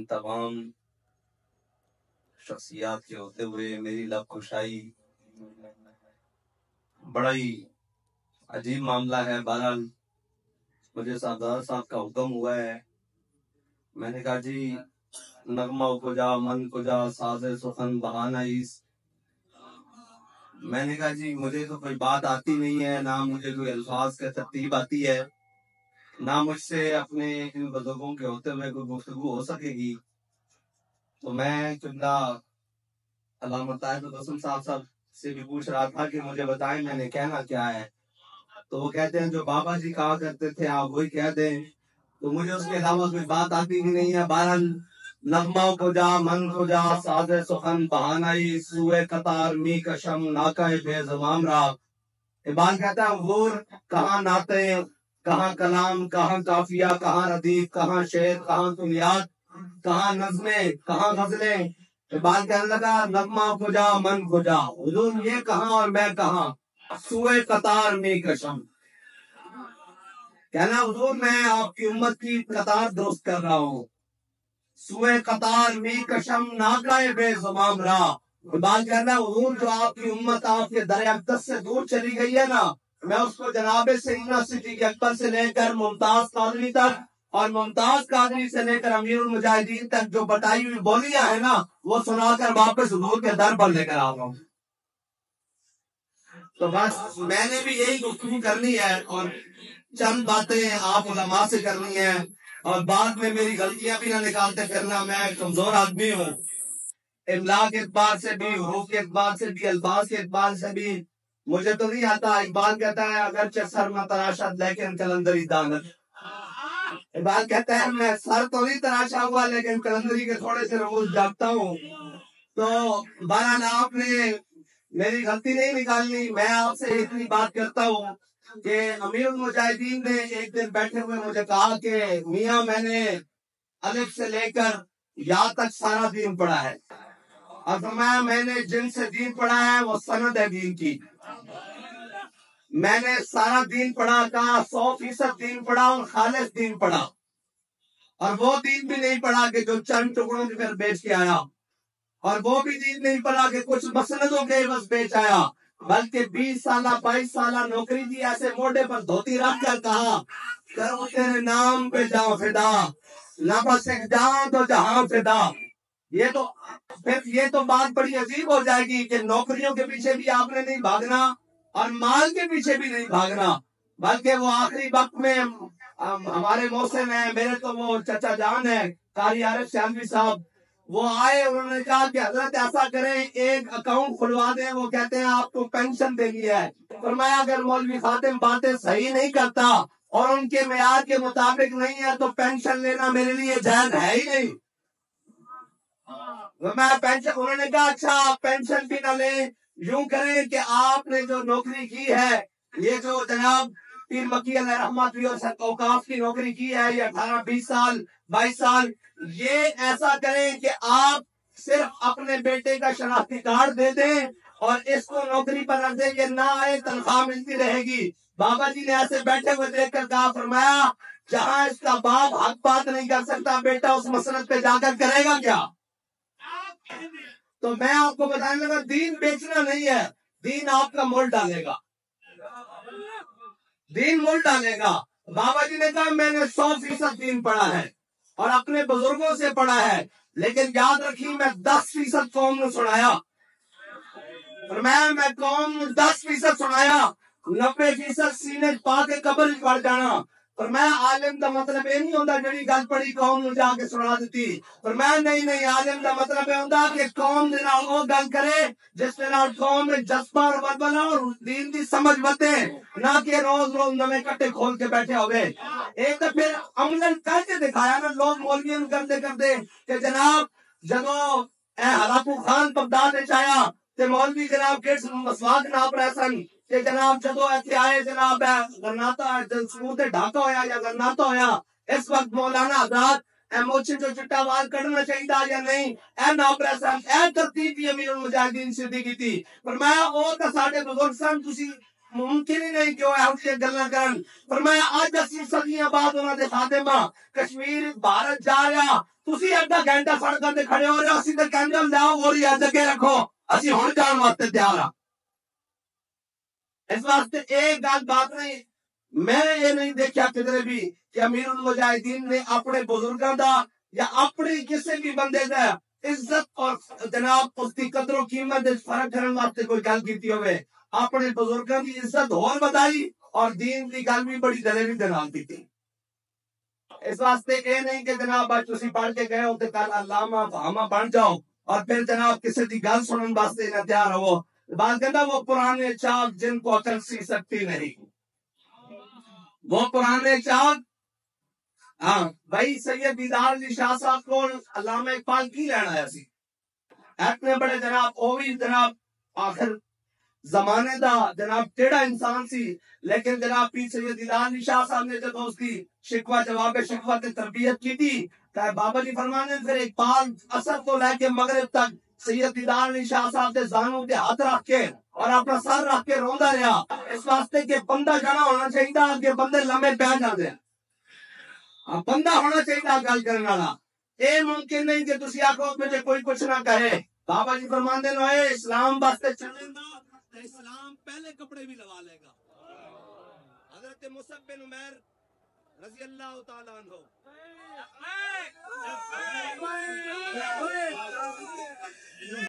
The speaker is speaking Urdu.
تمام شخصیات کے ہوتے ہوئے میری لب کشائی بڑا ہی عجیب معاملہ ہے. بہرحال مجھے سردار صاحب کا حکم ہوا ہے. میں نے کہا جی نغمہ کو جا من کو جا ساز سخن بہانہ اس. میں نے کہا جی مجھے تو کوئی بات آتی نہیں ہے، نہ مجھے کوئی الفاظ کا ترتیب آتی ہے، نہ مجھ سے اپنے ان بزرگوں کے ہوتے ہوئے کوئی گفتگو ہو سکے گی. تو میں چندہ علامہ طاہر الحسن صاحب سے بھی پوچھ رہا تھا کہ مجھے بتائیں میں نے کہنا کیا ہے. تو وہ کہتے ہیں جو بابا جی کہا کرتے تھے آپ وہی کہہ دیں. تو مجھے اس کے علاوہ کوئی بات آتی ہی نہیں ہے. بہرحال نغمہ کو جا من کو جا ساز سخن بہانائی سوئے قطار می کشم ناکہ بے زمام را. اقبال کہتا ہے حضور کہاں نعتیں، کہاں کلام، کہاں قافیہ، کہاں ردیف، کہاں شعر، کہاں کلیات، کہاں نظمیں، کہاں غزلیں. اقبال کہنے لگا نغمہ کو جا من کو جا. حضور یہ کہاں اور میں کہاں. سوئے قطار می کشم کہنا حضور میں آپ کی امت کی قطار درست کر رہا ہوں. سوئے قطار می کشم ناکہ بے زمام را. اقبال کہنا حضور جو آپ کی امت آپ کے در اقدس سے دور چلی گئی ہے نا، میں اس کو جناب سیدنا صدیق اکبر سے لے کر ممتاز قادری تک اور ممتاز قادری سے لے کر امیر المجاہدین تک جو بتائی ہوئی بولیاں ہیں نا وہ سنا کر واپس حضور کے در پر لے کر آ رہا ہوں. تو بس میں نے بھی یہی گفتگو کرنی ہے اور چند باتیں آپ علماء سے کرنی ہے اور بعد میں میری غلطیاں بھی نہ نکالتے پھرنا. میں کمزور آدمی ہوں، املا کے اعتبار سے بھی، حروف کے اعتبار سے بھی، الفاظ کے اعتبار سے بھی مجھے تو نہیں آتا. اقبال کہتا ہے اگرچہ سر میں تراشد لیکن کلندری دانت. اقبال کہتا ہے میں سر تو نہیں تراشا ہوا لیکن کلندری کے تھوڑے سے رموز جانتا ہوں. تو بہرحال آپ نے میری غلطی نہیں نکالنی. میں آپ سے اتنی بات کرتا ہوں کہ امیر المجاہدین نے ایک دن بیٹھے ہوئے مجھے کہا کہ میاں میں نے الف سے لے کر یا تک سارا دین پڑھا ہے اور فرمایا میں نے جن سے دین پڑھا ہے وہ سند ہے دین کی. میں نے سارا دین پڑھا، کہا 100% دین پڑھا اور خالص دین پڑھا. اور وہ دین بھی نہیں پڑھا کہ جو چند ٹکڑوں کے پھر بیچ کے آیا، اور وہ بھی دین نہیں پڑھا کہ کچھ مسندوں کے بس بیچ آیا، بلکہ 20 سالہ 22 سالہ نوکری دی. ایسے موڈے پر دھوتی رکھ کر کہا کرو تیرے نام پہ جاؤ فدا، نہ بس ایک جان تو جہاں فدا. یہ تو بات بڑی عجیب ہو جائے گی کہ نوکریوں کے پیچھے بھی آپ نے نہیں بھاگنا اور مال کے پیچھے بھی نہیں بھاگنا، بلکہ وہ آخری وقت میں ہمارے محسن ہیں، میرے تو وہ چچا جان ہے قاری عارف سیالوی صاحب، وہ آئے انہوں نے کہا کہ حضرت ایسا کریں ایک اکاؤنٹ کھلوا دیں. وہ کہتے ہیں آپ کو پینشن دینی ہے. فرمایا اگر مولوی خاتم باتیں صحیح نہیں کرتا اور ان کے معیار کے مطابق نہیں ہے تو پینشن لینا میرے لیے جائز ہے ہی نہیں. میں پینشن، انہوں نے کہا اچھا آپ پینشن بھی نہ لیں، یوں کریں کہ آپ نے جو نوکری کی ہے، یہ جو جناب پیر مکی علیہ رحمت اور اوقاف کی نوکری کی ہے یہ 18 20 سال 22 سال، یہ ایسا کریں کہ آپ صرف اپنے بیٹے کا شناختی کارڈ دے دیں اور اس کو نوکری پر رکھ دیں، یہ نہ آئے تنخواہ ملتی رہے گی. بابا جی نے ایسے بیٹھے ہوئے دیکھ کر کہا، فرمایا جہاں اس کا باپ حق بات نہیں کر سکتا بیٹا اس مسند پہ جا کر کرے گا کیا. تو میں آپ کو بتانے لگا دین بیچنا نہیں ہے، دین آپ کا مول ڈالے گا، دین مول ڈالے گا. بابا جی نے کہا میں نے 100% دین پڑھا ہے اور اپنے بزرگوں سے پڑھا ہے، لیکن یاد رکھی میں 10% قوم نے سنایا. اور میں قوم 10% سنایا، 90% سینے پا کے قبر پڑ جانا. اور میں عالم دا مطلب یہ نہیں ہوتا جڑی گل پڑی قوم نو جا کے سنا دیتی. اور میں نہیں عالم دا مطلب یہ ہوتا کہ قوم دے نال او گل کرے جس دے نال قوم میں جذبہ اور ولولہ اور دین دی سمجھ بتے، نہ کہ روز روز نویں کٹے کھول کے بیٹھے ہوئے. ایک تو پھر عملاً کر کے دکھایا نا لوگ مولویوں کرتے کرتے کہ جناب جدو اے ہلاکو خان بغداد وچ آیا تے مولوی جناب کیڑ مسواک ناپ رہے سن کہ جناب جدو ایتھے آئے جناب گرناتا سکوت ڈھاکا ہویا یا گرناتا ہویا، اس وقت مولانا حضرات اے موچے جو چٹا وال کڈنا چاہیے یا نہیں، اے ناپ رہے سن، اے ترتیب بھی امیر المجاہدین صدیقی تھی. فرمایا او تے ساڈے بزرگ سن، تسی ممکن ہی نہیں کہ وہ ہم سے گلاں کرن فرمایا اج 80 صدیاں بعد انہاں دے خادمہ کشمیر بھارت جا رہا تسی ادھا گھنٹہ سڑکاں تے کھڑے ہو رہے ہو اسی تے کہندے لاؤ گوری اج کے رکھو اسی ہن جان واسطے تیار ہاں اس واسطے ایک گل بات نہیں میں یہ نہیں دیکھا کدھر بھی کہ امیر المجاہدین نے اپنے بزرگاں دا یا اپنی کسی بھی بندے دا عزت اور جناب اس کی قدر و قیمت فرق کرنے واسطے کوئی گل کیتی ہوئے اپنے بزرگاں کی عزت اور بدائی اور دین کی گل بھی بڑی دلیری دے نال کیتی اس واسطے یہ نہیں کہ جناب آج تسی پڑھ کے گئے ہو تے کل علامہ فہامہ بن جاؤ اور پھر جناب کسی دی گل سنن واسطے نہ تیار ہو بات کہتا وہ پرانے چاک جن کو عقل سی سکتی نہیں وہ پرانے چاک ہاں بھائی سید دیدار علی شاہ صاحب کو علامہ اقبال کی لینا آیا سی اتنے بڑے جناب او بھی جناب آخر زمانے دا جناب ٹیڑا انسان سی لیکن جناب پیر سید دیدار علی شاہ صاحب نے جب اس کی شکوہ جواب شکوہ تے تربیت کی تھی کہ بابا جی فرمانے پھر اقبال اثر کو لے کے مغرب تک سید دیدار علی شاہ صاحب دے زانوں تے ہاتھ رکھ کے اور اپنا سر رکھ کے روندا رہا اس واسطے کہ بندہ جانا ہونا چاہیے کہ بندے لمے پہ جاندے بندہ ہونا چاہیے گل کرنے والا اے ممکن نہیں کہ تسی آکھو مجھے کوئی کچھ نہ کہے بابا جی فرماندے نو اے اسلام واسطے چلیں گا تے اسلام پہلے کپڑے بھی لوا لے گا حضرت مصعب بن عمیر رضی اللہ تعالیٰ عنہ